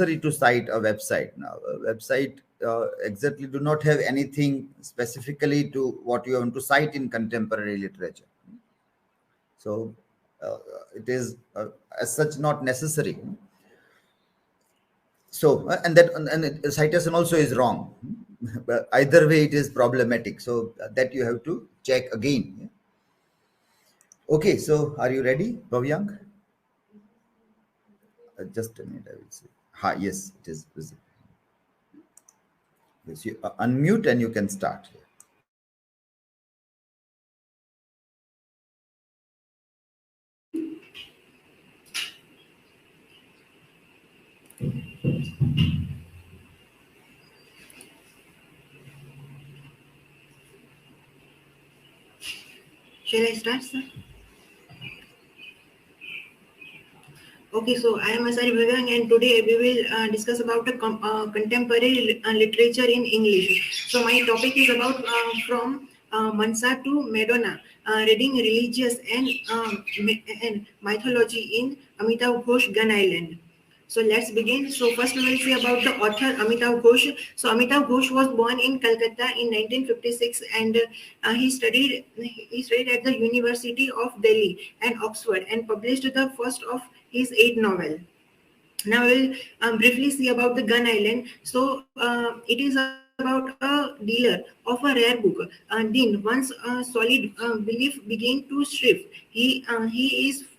to cite a website. Now, a website exactly do not have anything specifically to what you want to cite in contemporary literature. So it is as such not necessary. So citation also is wrong. But either way, it is problematic. So that you have to check again. Okay, so are you ready, Bhavyang? Just a minute, I will say. Ha, yes, it is visible. Yes, you unmute and you can start. Shall I start, sir? Okay, so I am Asari Bhavang, and today we will discuss about the contemporary literature in English. So my topic is about from Manasa to Madonna, reading religious and mythology in Amitav Ghosh Gun Island. So let's begin. So first we will see about the author Amitav Ghosh. So Amitav Ghosh was born in Calcutta in 1956, and he studied at the University of Delhi and Oxford, and published the first of his 8 novels. Now we'll briefly see about the Gun Island. So it is about a dealer of a rare book. Dean, once solid belief began to shift, he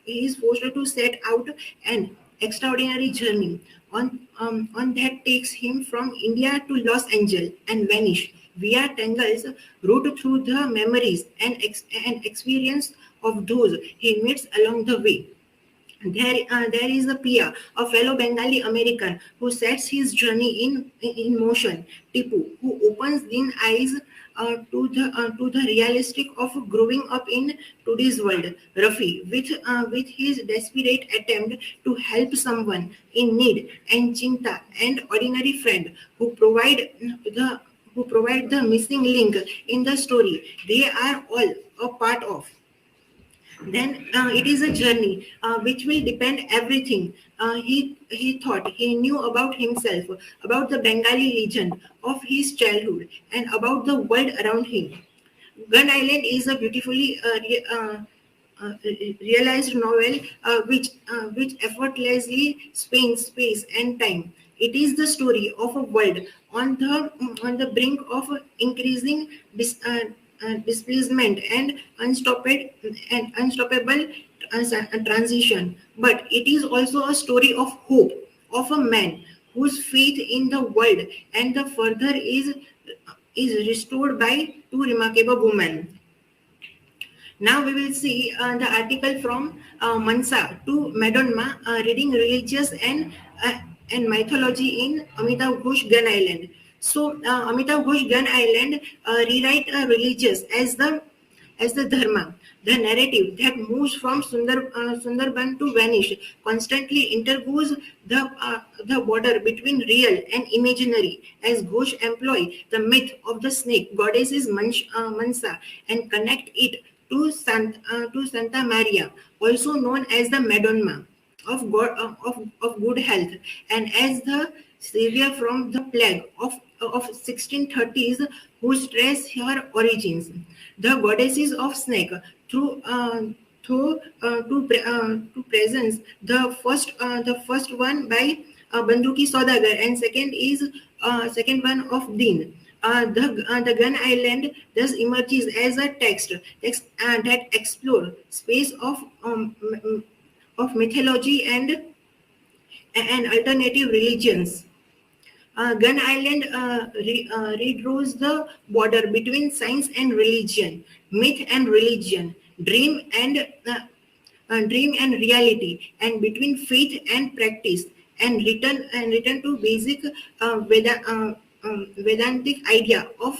is forced to set out an extraordinary journey on that takes him from India to Los Angeles and vanish via Tangle's route through the memories and experience of those he meets along the way. There is a Pia, a fellow Bengali American, who sets his journey in motion. Tipu, who opens thin eyes to the realistic of growing up in today's world. Rafi, with his desperate attempt to help someone in need, and Chinta, and ordinary friend who provide the missing link in the story. They are all a part of. Then it is a journey which will depend everything he thought he knew about himself, about the Bengali legend of his childhood, and about the world around him. Gun Island is a beautifully realized novel which effortlessly spans space and time. It is the story of a world on the brink of increasing displacement and unstoppable transition. But it is also a story of hope of a man whose faith in the world and the further is restored by two remarkable women. Now we will see the article from Mansa to Madonna, reading religious and mythology in Amitav Ghosh Gun Island. So Amitav Ghosh Gun Island rewrite religious as the dharma, the narrative that moves from Sundarban to vanish, constantly intergoes the border between real and imaginary, as Ghosh employ the myth of the snake goddesses Mansa and connect it to Santa Maria, also known as the Madonna of good health, and as the savior from the plague of 1630s, who trace her origins. The goddesses of snake to presence the first one by Banduki Saudagar, and second one of Din. The Gun Island thus emerges as a text that explore space of mythology and alternative religions. Gun Island redraws the border between science and religion, myth and religion, dream and reality, and between faith and practice, and return to basic Vedantic idea of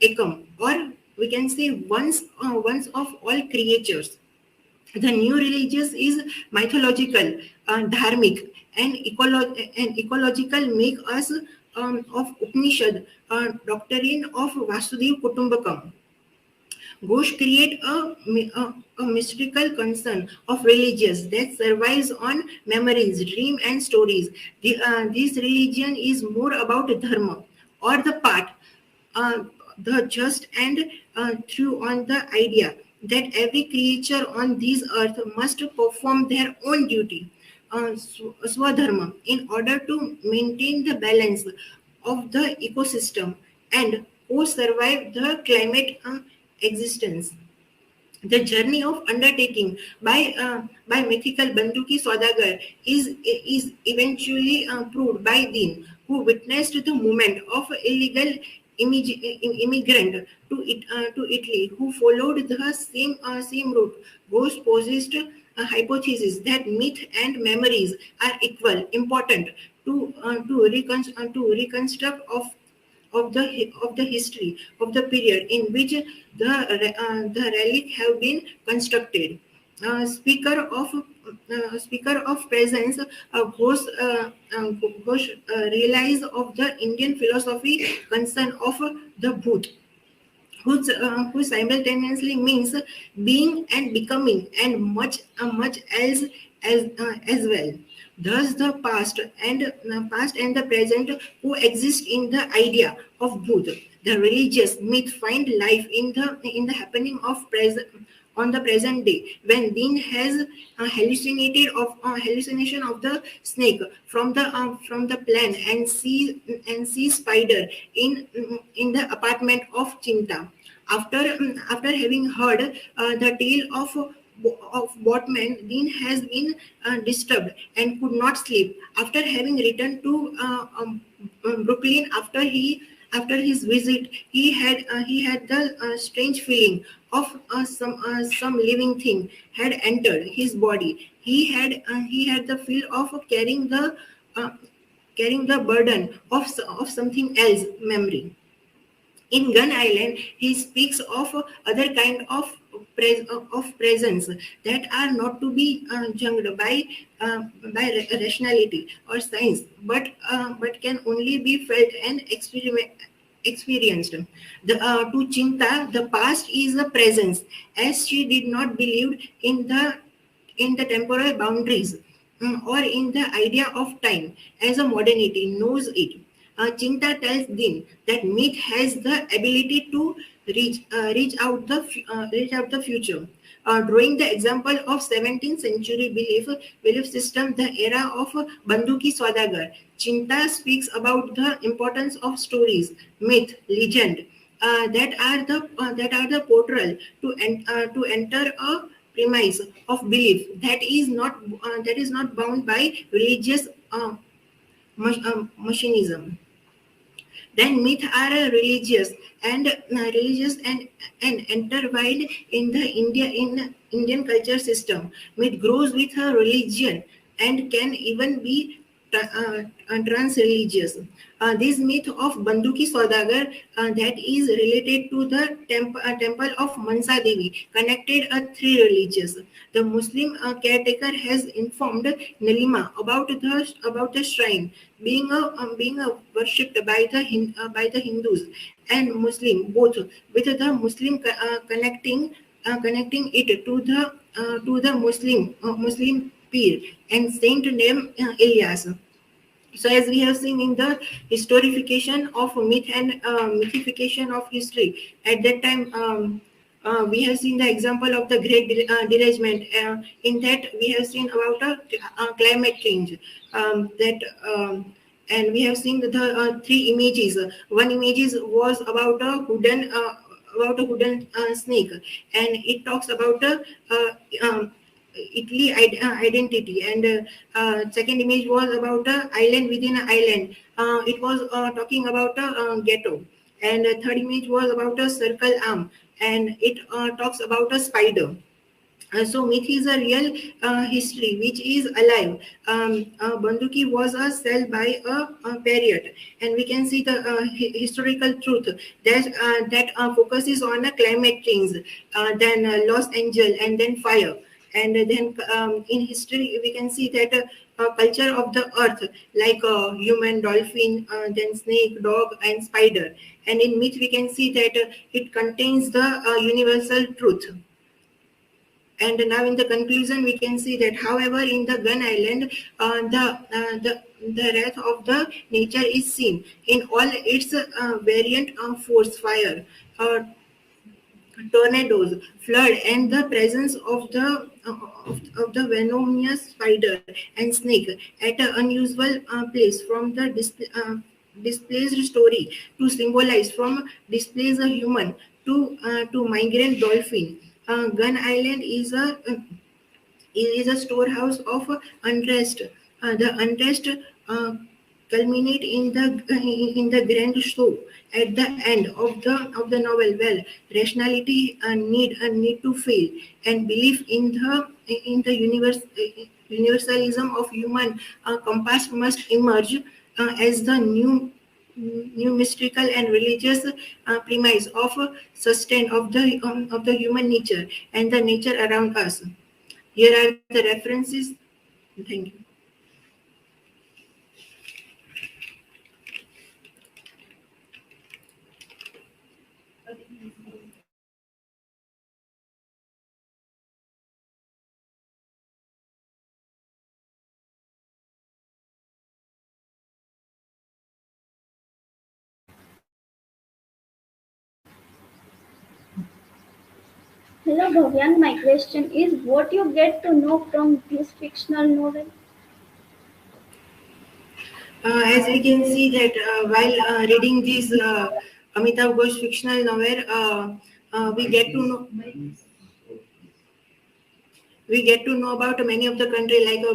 ekam, or we can say once of all creatures. The new religious is mythological, dharmic, and ecological, make us of Upanishad, doctrine of Vasudev Kutumbakam. Ghosh create a mystical concern of religious that survives on memories, dream, and stories. This religion is more about dharma or the path, uh, the just and true on the idea that every creature on this earth must perform their own duty, swadharma, in order to maintain the balance of the ecosystem and co-survive the climate existence. The journey of undertaking by mythical Banduki Saudagar is eventually proved by Din, who witnessed the movement of illegal immigrant to Italy, who followed the same route. Ghosh posed a hypothesis that myth and memories are equal important to reconstruct of the history of the period in which the relic have been constructed. Speaker of presence, Ghosh realize of the Indian philosophy concern of the Bhut, who simultaneously means being and becoming, and much else as well. Thus, the past and the present coexist in the idea of Buddha. The religious myth find life in the happening of present on the present day when Dean has hallucination of the snake from the plan and see spider in the apartment of Chinta. After having heard the tale of Botman, Dean has been disturbed and could not sleep. After having returned to Brooklyn after his visit, he had the strange feeling of some living thing had entered his body. He had the feel of uh, carrying the burden of something else memory. In Gun Island, he speaks of other kind of presence that are not to be judged by rationality or science, but can only be felt and experienced. To Chinta, the past is a presence, as she did not believe in the temporal boundaries, or in the idea of time as a modernity knows it. Chinta tells Din that myth has the ability to reach out the future. Drawing the example of 17th century belief system, the era of Banduki Saudagar, Chinta speaks about the importance of stories, myth, legend, that are the portal to enter a premise of belief that is not bound by religious machinism. Then myth are religious and intertwined in the Indian culture system. Myth grows with a religion and can even be trans-religious. This myth of Banduki Saudagar that is related to the temple of Mansa Devi connected three religions. The Muslim caretaker has informed Nilima about the shrine being worshipped by the Hindus and Muslim both, with the Muslim connecting it to the Muslim Pir and saint named Ilyas. So, as we have seen in the historification of myth and mythification of history, at that time, we have seen the example of the great derangement. In that, we have seen about climate change. That and we have seen the three images. One image was about a wooden snake, and it talks about Italy identity. And second image was about a island within an island. It was talking about a ghetto. And third image was about a circle arm, and it talks about a spider. So myth is a real history which is alive. Banduki was a cell by a period, and we can see the historical truth that focuses on climate change, then Los Angeles, and then fire. And then in history we can see that culture of the earth, like human, dolphin, then snake, dog, and spider. And in myth we can see that it contains the universal truth. And now in the conclusion we can see that, however, in the Gun Island, the wrath of the nature is seen in all its variant of force, fire, uh, tornadoes, flood, and the presence of the venomous spider and snake at an unusual place, from the displaced story to symbolize from displaced human to migrant dolphin. Gun Island is a storehouse of unrest. The unrest uh, culminate in the grand show at the end of the novel. Well, rationality need to fail, and belief in the universalism of human compass must emerge as the new mystical and religious premise of sustain of the human nature and the nature around us. Here are the references. Thank you. Hello Bhavyan, my question is what you get to know from this fictional novel? As we can see that while reading this Amitav Ghosh fictional novel, we get to know about many of the country, like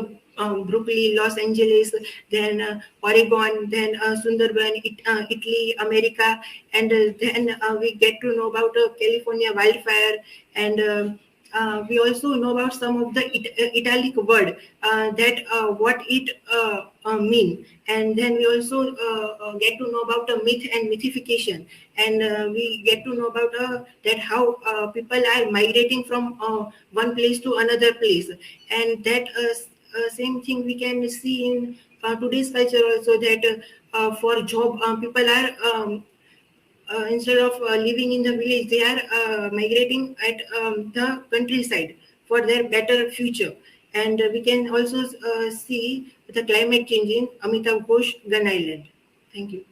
Brooklyn, Los Angeles, then Oregon, then Sundarban, Italy, America, and then we get to know about California wildfire, and we also know about some of the italic word that what it mean, and then we also get to know about myth and mythification, and we get to know about that how people are migrating from one place to another place, and that same thing we can see in today's culture also, that for job people are instead of living in the village, they are migrating at the countryside for their better future. And we can also see the climate change in Amitav Ghosh Gun Island. Thank you.